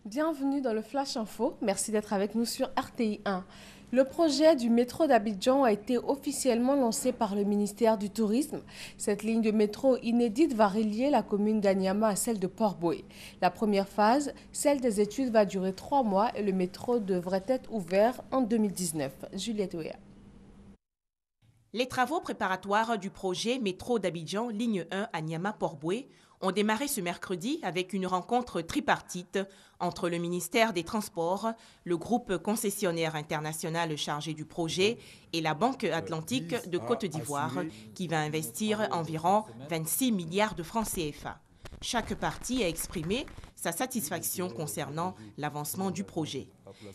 Bienvenue dans le Flash Info. Merci d'être avec nous sur RTI 1. Le projet du métro d'Abidjan a été officiellement lancé par le ministère du Tourisme. Cette ligne de métro inédite va relier la commune d'Anyama à celle de Port-Boué. La première phase, celle des études, va durer 3 mois et le métro devrait être ouvert en 2019. Juliette Ouéa. Les travaux préparatoires du projet métro d'Abidjan, ligne 1 à Niama-Port-Boué, ont démarré ce mercredi avec une rencontre tripartite entre le ministère des Transports, le groupe concessionnaire international chargé du projet et la Banque Atlantique de Côte d'Ivoire qui va investir environ 26 milliards de francs CFA. Chaque partie a exprimé sa satisfaction concernant l'avancement du projet.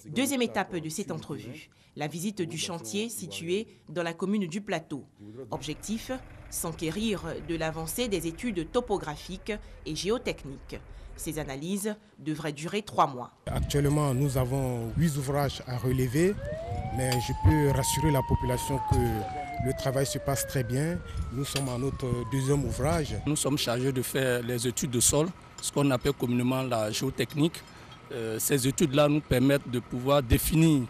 Deuxième étape de cette entrevue, la visite du chantier situé dans la commune du Plateau. Objectif, s'enquérir de l'avancée des études topographiques et géotechniques. Ces analyses devraient durer 3 mois. Actuellement, nous avons 8 ouvrages à relever, mais je peux rassurer la population que le travail se passe très bien. Nous sommes à notre deuxième ouvrage. Nous sommes chargés de faire les études de sol, ce qu'on appelle communément la géotechnique. Ces études-là nous permettent de pouvoir définir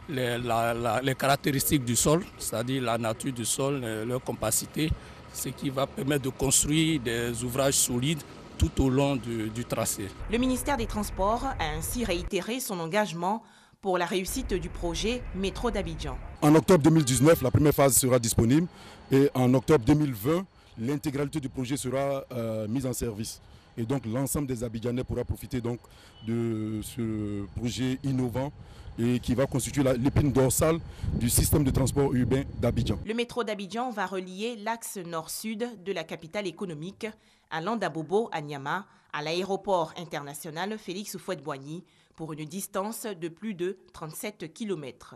les caractéristiques du sol, c'est-à-dire la nature du sol, leur compacité, ce qui va permettre de construire des ouvrages solides tout au long du tracé. Le ministère des Transports a ainsi réitéré son engagement pour la réussite du projet métro d'Abidjan. En octobre 2019, la première phase sera disponible et en octobre 2020, l'intégralité du projet sera mise en service. Et donc l'ensemble des Abidjanais pourra profiter donc de ce projet innovant et qui va constituer l'épine dorsale du système de transport urbain d'Abidjan. Le métro d'Abidjan va relier l'axe nord-sud de la capitale économique allant d'Abobo à Niama à l'aéroport international Félix Houphouët-Boigny pour une distance de plus de 37 km.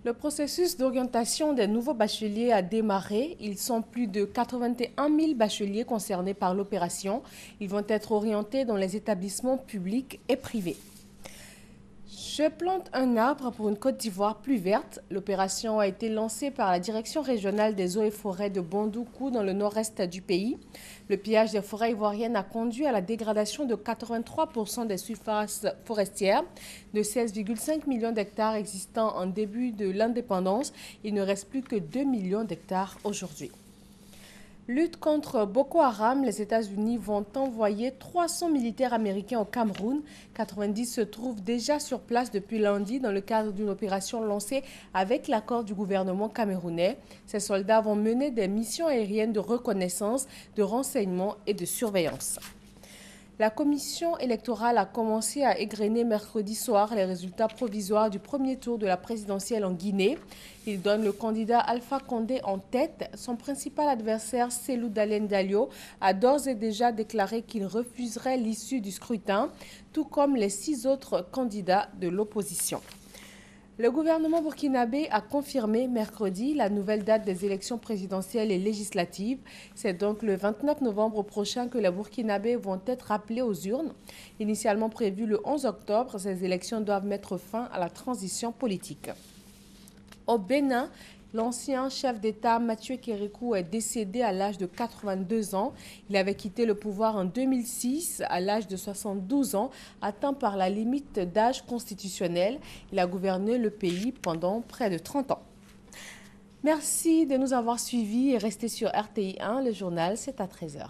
Le processus d'orientation des nouveaux bacheliers a démarré. Ils sont plus de 81 000 bacheliers concernés par l'opération. Ils vont être orientés dans les établissements publics et privés. Je plante un arbre pour une Côte d'Ivoire plus verte. L'opération a été lancée par la Direction régionale des eaux et forêts de Bondoukou dans le nord-est du pays. Le pillage des forêts ivoiriennes a conduit à la dégradation de 83% des surfaces forestières. De 16,5 millions d'hectares existants en début de l'indépendance, il ne reste plus que 2 millions d'hectares aujourd'hui. Lutte contre Boko Haram, les États-Unis vont envoyer 300 militaires américains au Cameroun. 90 se trouvent déjà sur place depuis lundi dans le cadre d'une opération lancée avec l'accord du gouvernement camerounais. Ces soldats vont mener des missions aériennes de reconnaissance, de renseignement et de surveillance. La commission électorale a commencé à égrener mercredi soir les résultats provisoires du premier tour de la présidentielle en Guinée. Il donne le candidat Alpha Condé en tête. Son principal adversaire, Cellou Dalein Diallo, a d'ores et déjà déclaré qu'il refuserait l'issue du scrutin, tout comme les 6 autres candidats de l'opposition. Le gouvernement burkinabé a confirmé mercredi la nouvelle date des élections présidentielles et législatives. C'est donc le 29 novembre prochain que les Burkinabés vont être appelés aux urnes. Initialement prévu le 11 octobre, ces élections doivent mettre fin à la transition politique. Au Bénin, l'ancien chef d'État Mathieu Kérékou est décédé à l'âge de 82 ans. Il avait quitté le pouvoir en 2006 à l'âge de 72 ans, atteint par la limite d'âge constitutionnel. Il a gouverné le pays pendant près de 30 ans. Merci de nous avoir suivis et restez sur RTI 1. Le journal, c'est à 13 h.